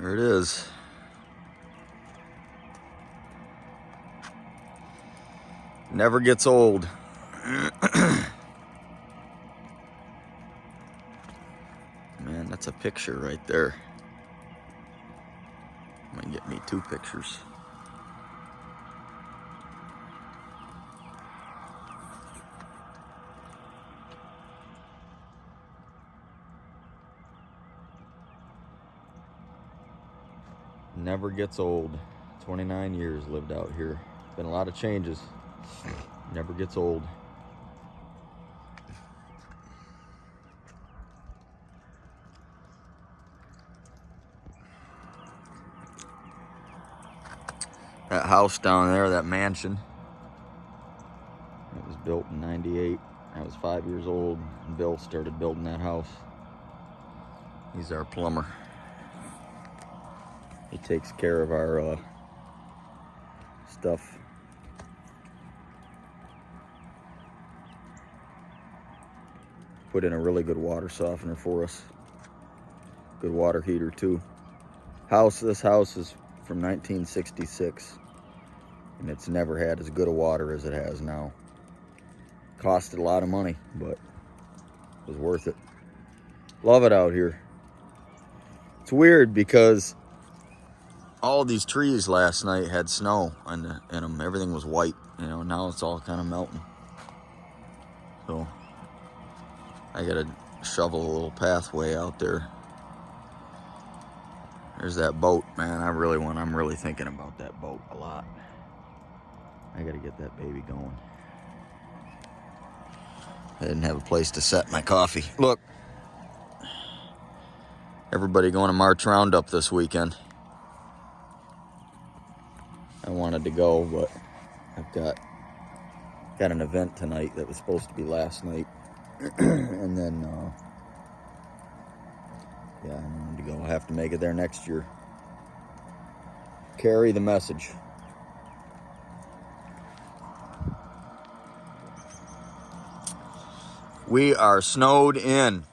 There it is. Never gets old. Man, that's a picture right there. Might get me 2 pictures. Never gets old. 29 years lived out here. Been a lot of changes. Never gets old. That house down there, that mansion, it was built in '98. I was 5 years old and Bill started building that house. He's our plumber. He takes care of our stuff. Put in a really good water softener for us. Good water heater too. This house is from 1966. And it's never had as good a water as it has now. Costed a lot of money, but it was worth it. Love it out here. It's weird because all these trees last night had snow in them. Everything was white, you know. Now it's all kind of melting. So I gotta shovel a little pathway out there. There's that boat, man. I'm really thinking about that boat a lot. I gotta get that baby going. I didn't have a place to set my coffee. Look, everybody going to March Roundup this weekend. I wanted to go, but I've got an event tonight that was supposed to be last night. And then, yeah, I wanted to go. I'll have to make it there next year. Carry the message. We are snowed in.